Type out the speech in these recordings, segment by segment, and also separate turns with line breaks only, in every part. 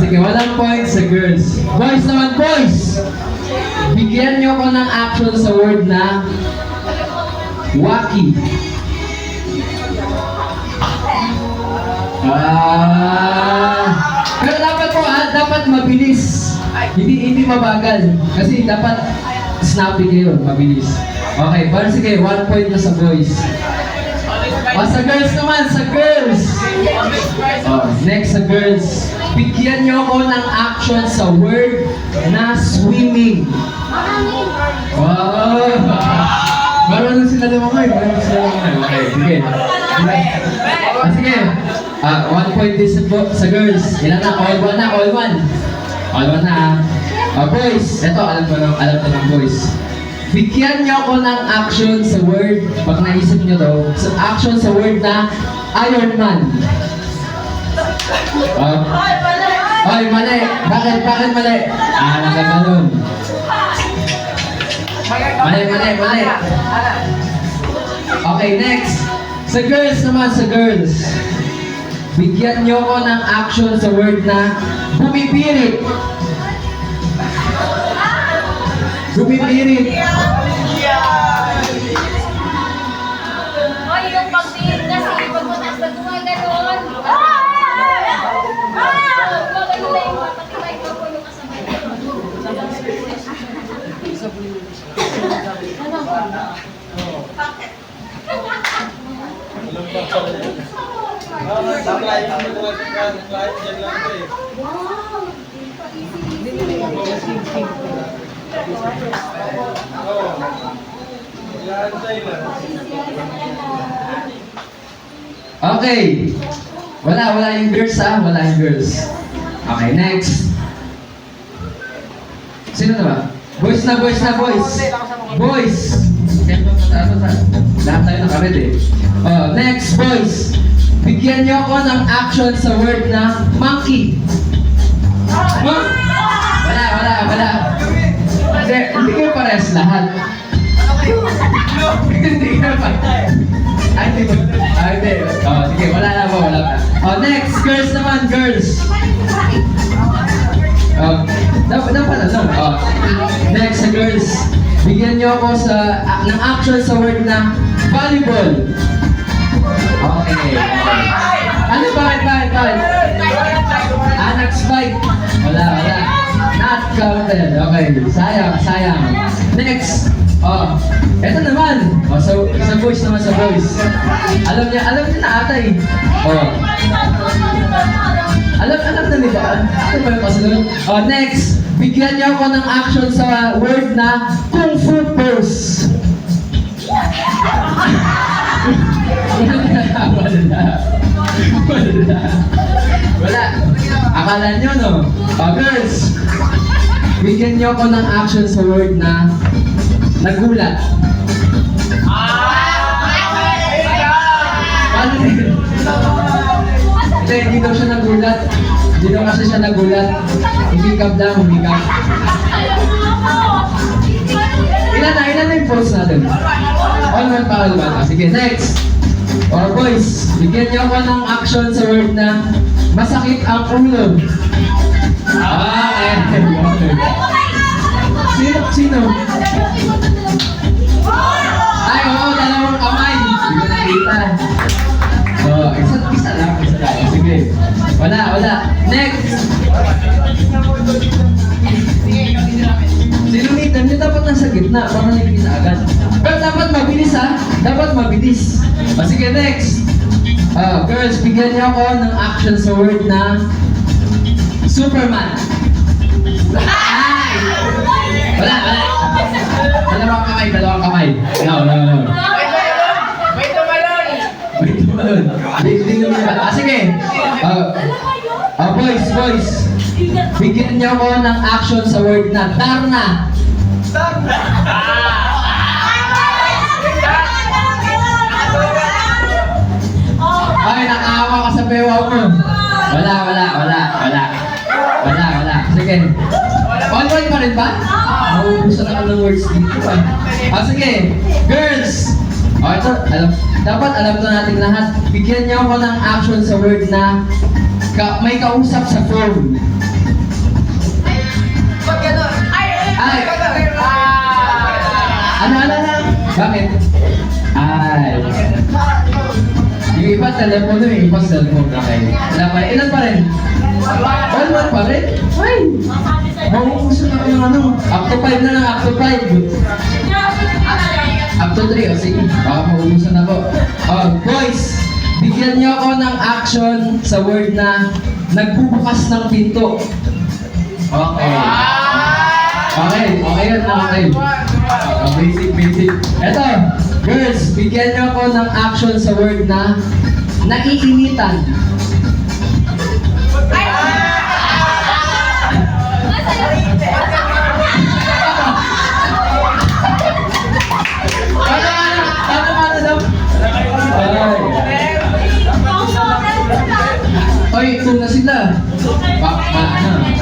Sige, walang points sa girls. Boys naman, boys! Bigyan niyo ko ng action sa word na wacky. Pero dapat po dapat mabilis. Hindi mabagal. Kasi dapat snappy kayo, mabilis. Okay, pero sige, 1 point na sa boys. Sa girls naman, sa girls. Next sa girls. Bigyan niyo ako ng action sa word na swimming. Wow! Marunong sila lumangay. Okay, sige. Sige. 1 point din sa girls. Ilan na? All one na, all one. All one na boys. Ito, alam ko ng boys. Bigyan niyo ako ng action sa word, pag naisip niyo daw, action sa word na Iron Man. Ay, mali. Bakit mali? Nagkagalon. Mali. Okay, next. Sa girls naman, sa girls. Bigyan niyo ko ng action sa word na bumipirit. Bumipirit.
Oy, yung pagpirit kasi, pag mataas na gumagano'n.
Okay. Wala yung girls wala yung girls. Okay, next. Sino na ba? Boys. Boys! Lahat tayo nakared eh. Next, boys. Bigyan niyo ako ng action sa word na monkey. Wala. Hindi kayo parehas lahat. Hindi kayo parehas. Hindi. Sige, wala na. Next, girls naman, girls. Next sa girls. Bigyan niyo ako ng action sa word na volleyball. Okay. Ano bakit? Nag-spike. Wala. Not counted. Okay, sayang. Next. Eto naman. Sa boys naman, sa boys. Alam niya na ata eh. Alam na nila. Ano ba yung kasunod? Next. Bigyan niyo ako ng action sa word na Kung Fu Pose. Wala. Akala nyo, no? Girls. Bigyan niyo ako ng action sa word na nagulat. Hindi daw siya nagulat. Hindi daw kasi siya nagulat. Humikap. Ilan na yung pose natin? All man. Sige, next. Boys, bigyan niyo ako ng action sa word na masakit ang ulo. Sino? Ay, dalawang kamay. Hindi ko nakita. Isa lang. Sige. Wala. Next. Sinulitan niyo dapat nasa gitna para nakikita agad. Pero dapat mabilis Dapat mabilis. Sige, next. Girls, bigyan niyo ako ng action sa word na Superman. Wala. Dalawang kamay. No. Wait tumalon. Hindi naman. Sige. Boys. Bigyan niyo ako ng action sa word na Darna. Ay, nakaawa ka sa pewa mo. Wala. Sige. All-white pa rin ba? Gusto na ng words dito sige. Girls! Dapat alam na natin lahat. Bigyan niyo ako ng action sa word na may kausap sa phone. telepono eh. Iba cellphone. Okay. Ilan pa rin? 1-1 pa rin? Ay! Mauuso na yung ano. Up to 5 na lang, up to 5. Up to 3, o sige. Baka mauusan na po. Oh, boys! Bigyan niyo ako ng action sa word na nagbubukas ng pinto. Okay. Okay, okay yun, okay. Basic. Eto, girls, bigyan niyo ako ng action sa word na naiinitan. Paano daw? Oy, ito na sila.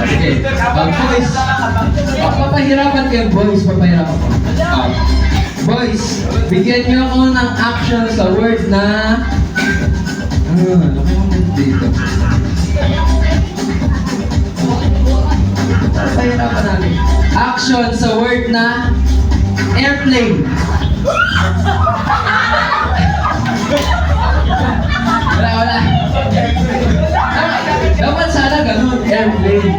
Sige. Boys. Papahirapan kayo, boys. Papahirapan ko. Boys, bigyan niyo ako ng action sa word na... Ano ko dito? Papahirapan natin. Action sa word na... airplane. Wala. Dapat sana ganun, airplane.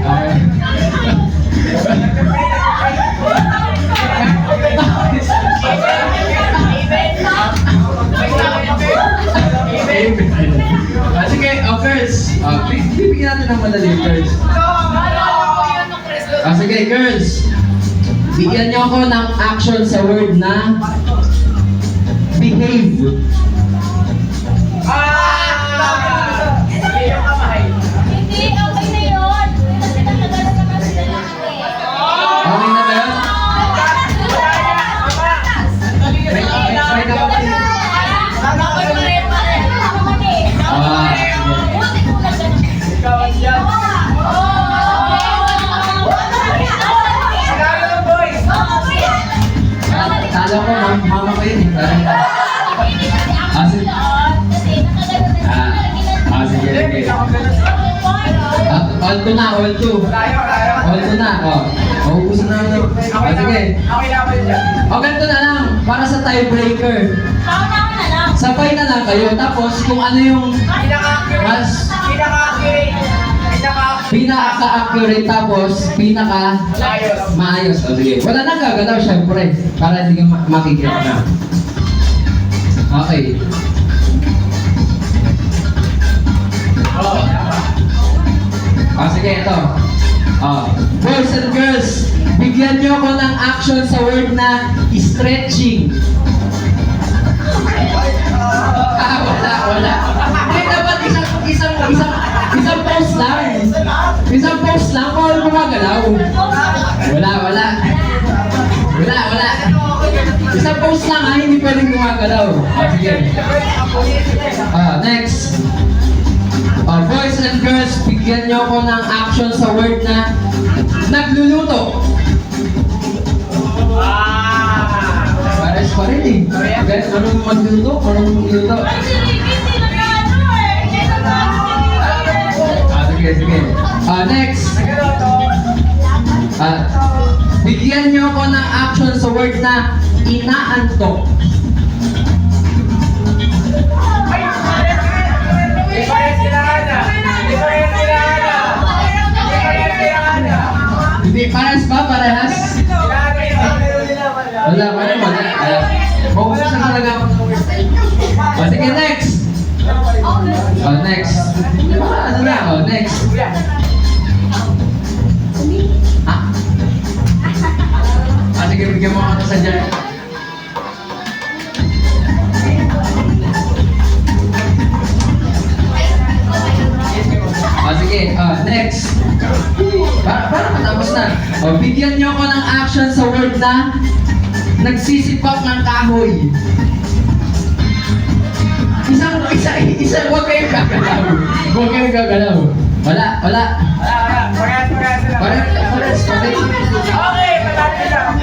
Sige, girls. Bibigyan natin ng madali, girls. Sige, girls. Bigyan niyo ako ng action sa word na behave.
Hindi, okay na yun. Kasi nagkagalan naman sila natin.
Okay na ba yun? May kapatid. Talo ko, mama ko yun. Sige. All to na. Maubusan na ako. Sige. O, ganito na lang. Para sa tiebreaker. Sabay na lang kayo. Tapos, kung ano yung mas pinaka-accurate tapos pinaka-maayos. O, sige. Wala nang gagalaw, syempre. Para hindi ka makikita na. Okay. Sige, ito. Boys and girls, bigyan niyo ako ng action sa word na stretching. Wala. Hindi, dapat isang pause lang. Isang pause lang, bawal gumagalaw. Wala. Isang pause lang ha, hindi pwedeng gumagalaw. Sige. Next. Boys and girls, bigyan niyo ako ng action sa word na nagluluto. Pares pa rin eh. Guys, anong magluto? Sige. Next. Bigyan niyo ako ng action sa word na inaantok. Hindi, parehas ba? Parehas? Wala. Focus na talaga. Sige, next. Next. Next. Sige, bigyan mo ako sa dyan. Sige, next. Para matapos na. Bigyan niyo ako ng action sa word na nagsisipak ng kahoy. Huwag kayong gagalaw. Wala. Parehas.
Okay, patati lang.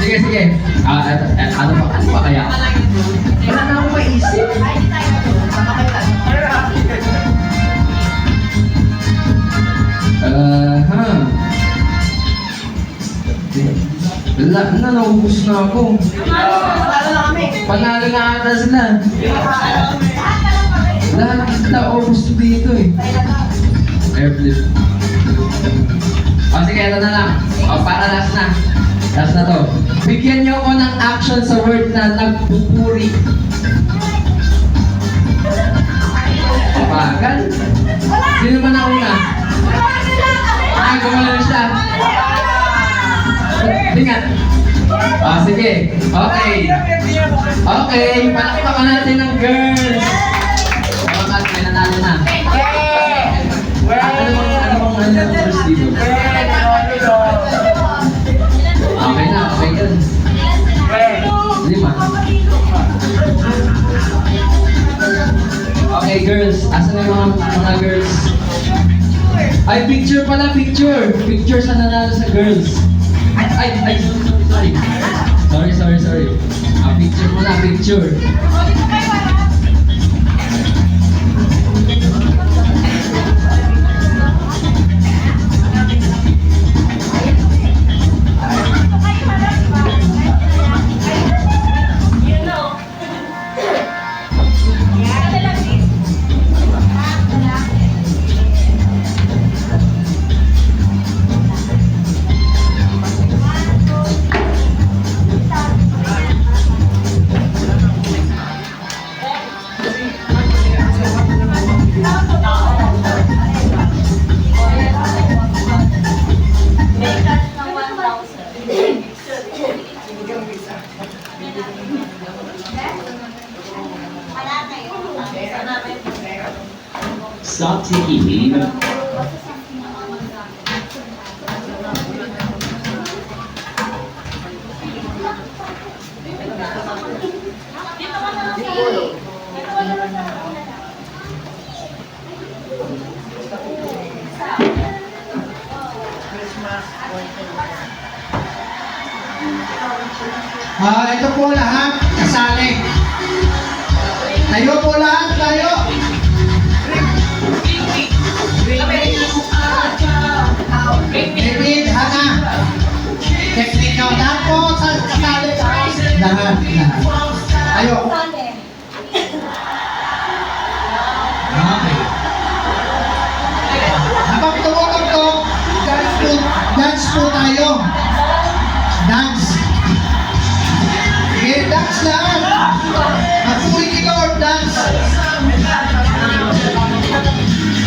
Sige. Ano pa kaya? Wala na akong maisip. Wala, naubos na ako. Panalo na ata sila. Lahat naubos dito eh. Airflip. O sige, ito na lang. O para last na. Last na to. Bigyan niyo ako ng action sa word na nagpupuri. Papagal. Sino ba nauna? Ah, gumawa siya. Tingnan. O sige. Okay. Okay, palakpakan natin ng girls. O, may nanalo na. Ano bang first dito? Okay na, okay yun. 5. Okay, girls. Asan na yung mga girls? Ay, picture pala, picture. Picture sa nanalo sa girls. Ay, sorry. Picture muna, picture.
Stop taking me.
Ito po lahat, kasali. Tayo po lahat, tayo. David, Hana. Technical. Lahat po sa kasali. Lahat. Tayo. Okay. Habang tumutugtog, dance po tayo. Dance. Okay, dance lahat. Magpuri ni Lord, dance.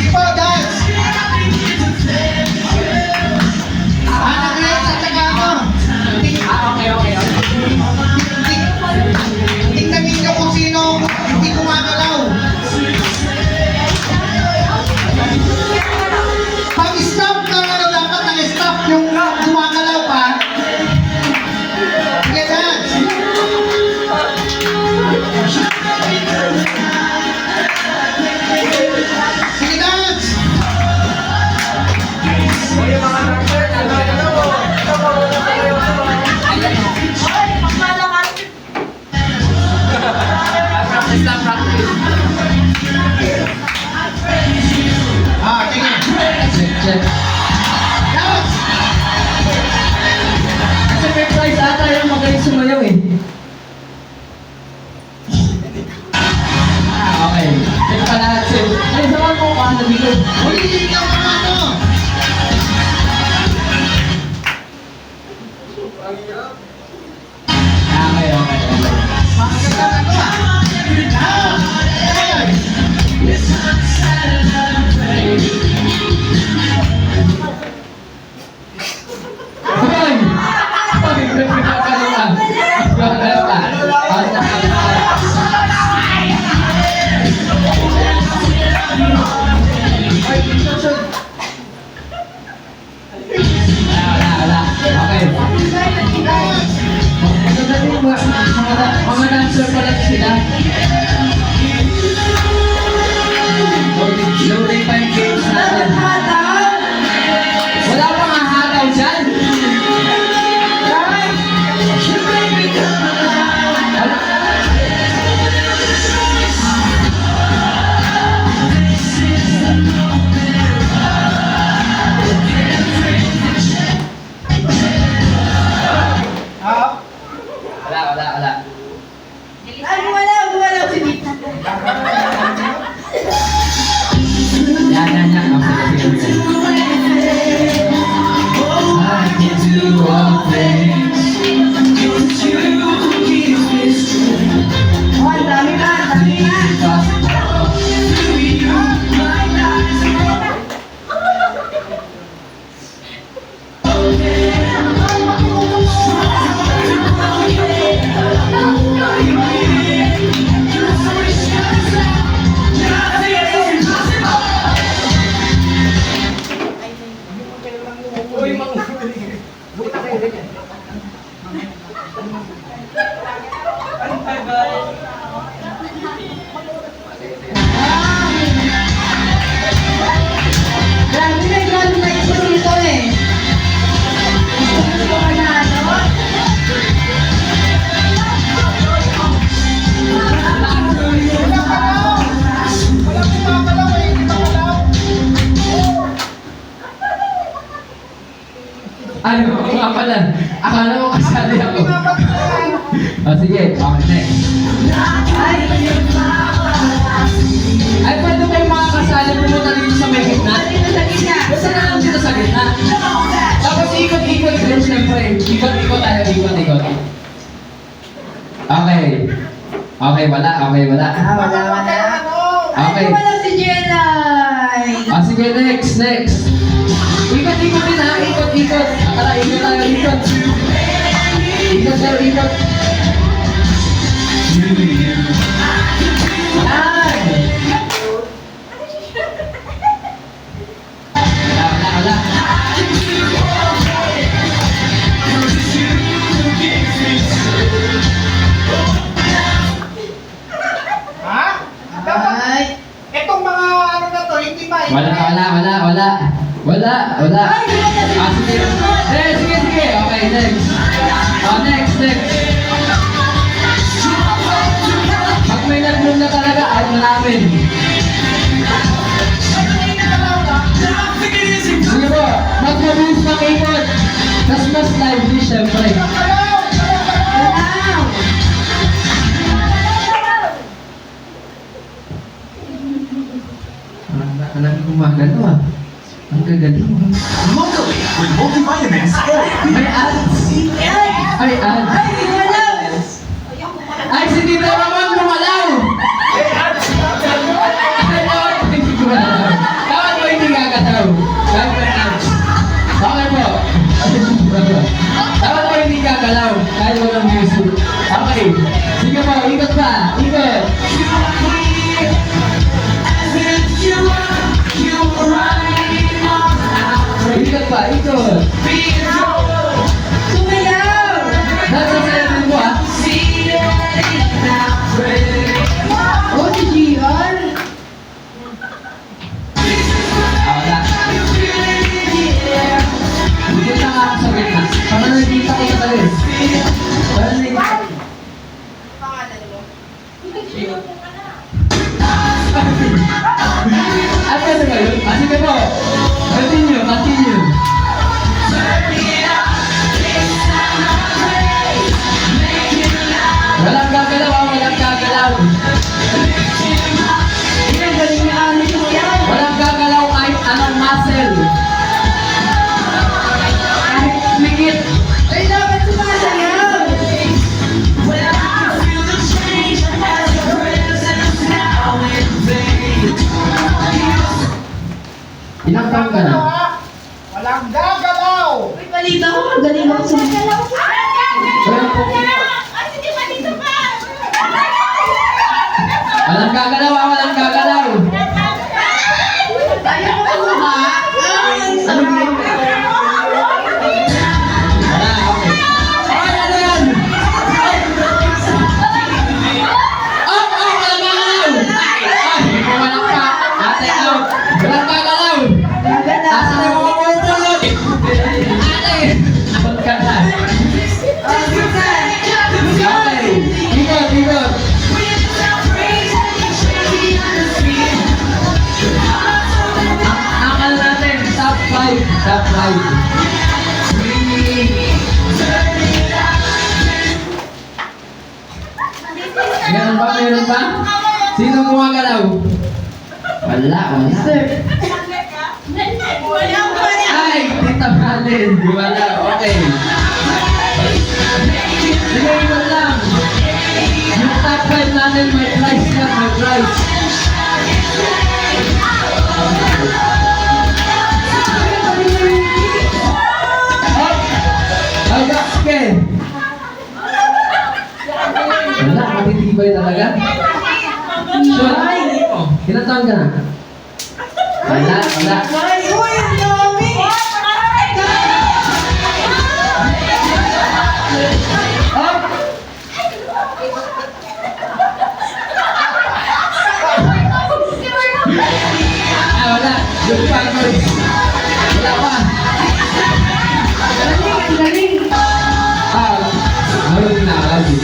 Ipo, dance. Anak Grace at saka ano.
Okay.
Tingnan ninyo kung sino hindi gumagalaw. Pag-stop ka ano, dapat nag-stop yung gumagalaw pa. Sige, dance. Sige, dance. Sige.
Check.
Dance.
Kasi may prize ata yung magaling sumayaw eh. Okay. Check pa lahat sir. Ay, saan mo ka na dito?
Ulitin niyo ang mga ano.
Okay.
Makakita na ko ah.
Hoy! Hoy, nagkakaroon Wala. Okay. Mga dancer pala sila. Loading pa yung games natin. Wala pang hahataw dyan.
Ah,
Wala.
Ay, wala.
Ay, oo nga pala. Akala ko kasali ako. Sige. Okay, next. Ay, pwede ba yung mga kasali pumunta dito sa may gitna? Basta na lang dito sa gitna. Tapos ikot-ikot din, syempre. Ikot-ikot tayo, ikot-ikot. Okay. Okay, wala. Okay, wala. Okay.
si Jenay.
Sige, next. Ikot-ikot din ha, ikot-ikot. Tara, ikot tayo, ikot. Ikot tayo, ikot. Yan! Wala.
Ha? Dapat, itong mga ano na to, hindi ba?
Wala. Sige. Sige. Okay, next. Next. Pag may nag-bloom na talaga, ayaw na namin. Sige po, mag-mabilis makikot. Tapos mas lively, syempre. Alam ko gumagano ah. Ang gagaling.
Locally, with multivitamins and
May ads. Ay, ads. Ay, si Tita Ramon gumalaw. Hindi gumalaw. Dapat mo hindi gagalaw. Okay po. Dapat mo hindi gagalaw. Kahit walang music. Okay. Sige po, ikot pa. Ikot. Ikot pa, ikot.
Sumayaw!
Nasa sayahin mo ah.
Oh, si Gian.
Wala. Ikot na nga ako sa gitna. Para nakikita ko na tayo eh. Para nakikita. Ano ba kayo? Sige po. Continue. Walang gagalaw. Walang gagalaw kahit anong muscle. Kahit mikit.
Ay, dapat sumasayaw!
Ilang taon ka na?
Walang gagalaw!
Uy, balita ko, magaling ako sumasayaw.
Walang gagalaw.
Ayaw ko ba?
Ano ba yun? Wala, okay. Ay, ano yan? Walang gagalaw! Ay, walang pa. Ate, out. Walang gagalaw. Asa na yung mga pupulot? Ate, out ka na. Okay, ikot. Akal natin, top 5. Meron pa? Sino gumagalaw? Wala. Ay, Tita Malin. Wala, okay. Sige, ikot lang. Yung top 5 natin, may price yan, may price. Okay. Wala, matitibay talaga. Sure. Ilan taon ka na? Wala.
Uy, ang dami!
Up! Wala. Yung pagod. Wala pa.
Galing!
Meron na lagi.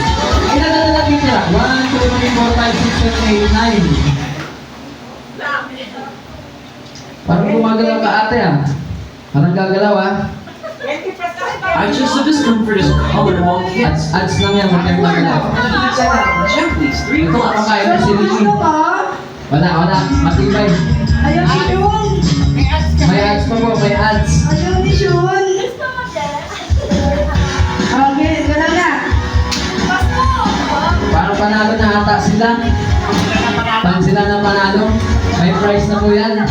Ilan na natin tira? 1, 2, 3, 4, 5, 6, 7, 8, 9. Parang gumagalaw ka ate ah. Parang gagalaw ah.
20%
I just the discomfort is common among kids.
Ads lang yan, huwag kayong magalaw.
Japanese 3
Ito,
plus.
kakain na si Ricky. Wala, matibay.
Ayaw ni Sean.
May ads pa po, may ads.
Ayaw ni Sean.
Gusto mo din?
Okay, wala na.
Parang panalo na ata sila. Pag sila na panalo, may prize na po yan.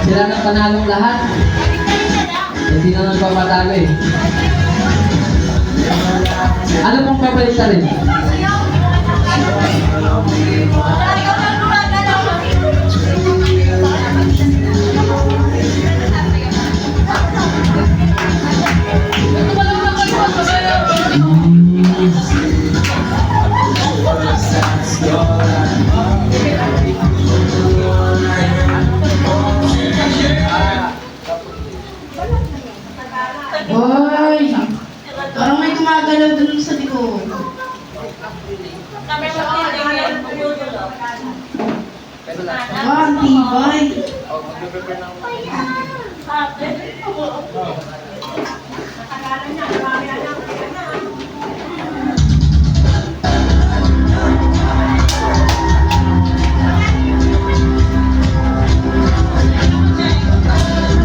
Sila na panalong lahat. Hindi na nagpapatalo eh. Ano pong papalita rin?
Hoy! Parang may gumagalaw dun sa likod. Ah, ang tibay.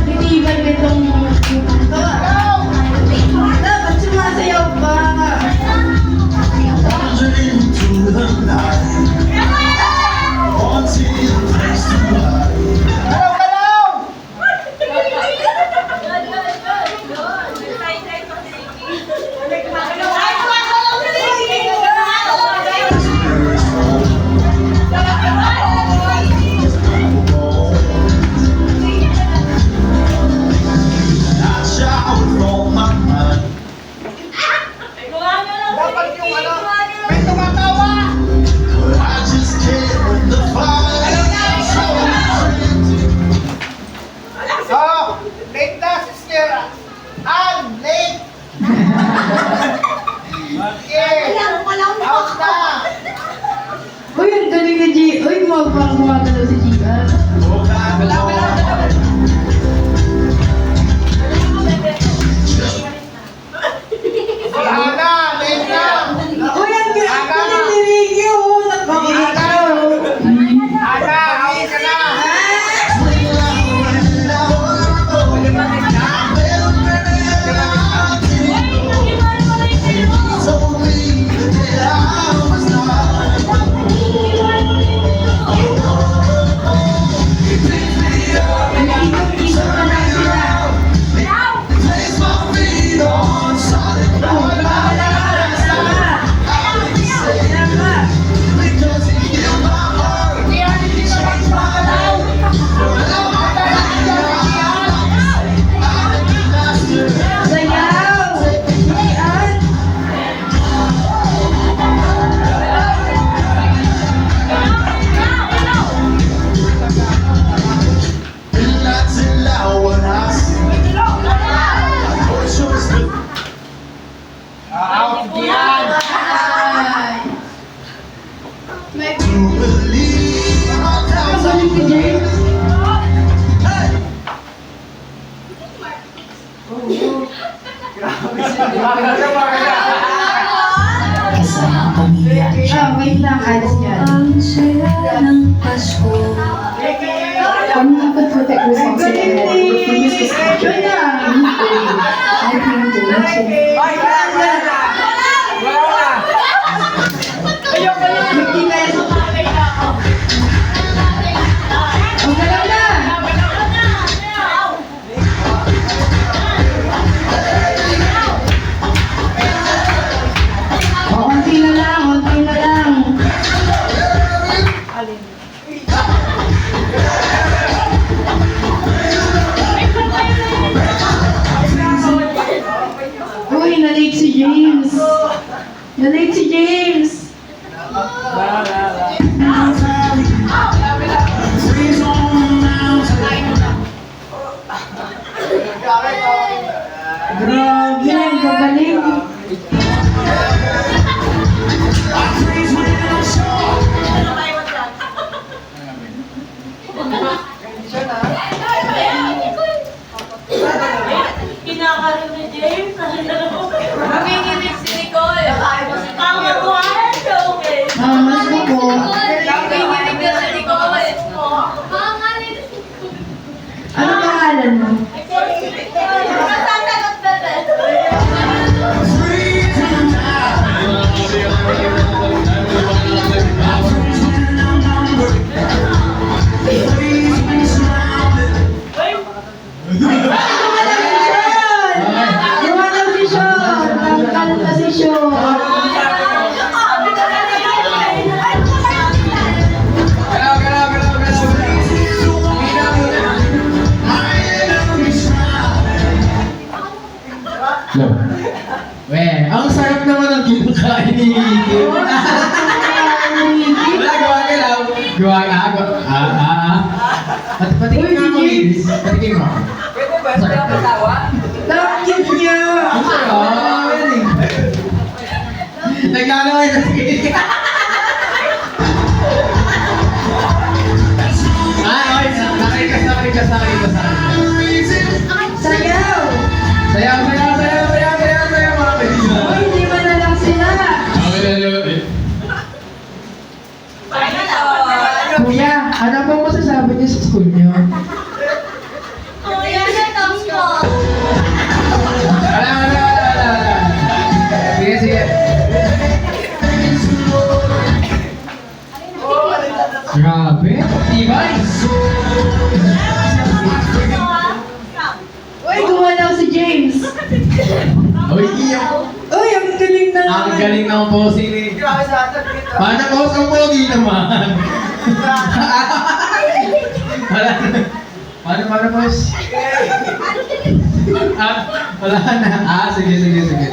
Titibay ba itong ito? Dapat sumasayaw pa.
Wandering into the night, wanting a place to hide. I shower from my mind. But I just can't win the fight. So frantic.
So, late na, sister. Late. Okay. Out na.
Uy, ang galing na G. Uy, parang gumagalaw si Giga.
Wala na, late na.
Uy, ang galing ni Ricky. Oh, nagpapakita.
Ana, isa na.
Told me that I was not.
Ikot-ikot pa na sila.
Place my feet on solid ground. Because it healed my heart. It changed my life. I'm the master.
Sayaw! Ayan!
And that's allowed when I sing. No choice but
Out yan.
to believe my
Ang
doubts
galing ni James.
Hey!
Wait lang, ads yan.
Ang saya ng Pasko.
Kung nakapag-protect mo sa sila, previous discussion na.
I came to mention
Hindi kaya sa Ang galaw na! O, konti na lang, konti na lang. Uy, na-late si James. Na-late si James.
Freeze on the mountain.
Grabe, ang gagaling.
I freeze when I'm sure.
Kinakaroon ni Jay. Nanginginig si Nicole. Ang mabuhay siya, okay.
Mas ko po.
Nanginginig na si Nicole.
Ano pangalan mo?
Masasagot na din.
Lumanaw si Sean! Nagkanta si Sean!
Yo. Weh, ang sarap naman ng kinakain ni Iki. Wala, gawa ka lang. Gawa ka, patikin mo ako, Iris. Patikin mo ako. Sarap na.
Nakakit niya!
Ang sarap. Yan eh. Naglalaway na si Iki. Okay. Nakikas.
Sayaw!
Sayaw, mga kaibigan.
Uy, hindi ba na lang sila? Kuya, ano bang masasabi niyo sa school niyo?
Kuya, natapos ko.
Wala. Sige. Grabe, tibay.
Uy, gumalaw si James!
Uy, iyak.
Uy, ang galing na
Ang galing ng posing ni... Paano boss ang pogi naman? Paano boss? Wala na. Sige.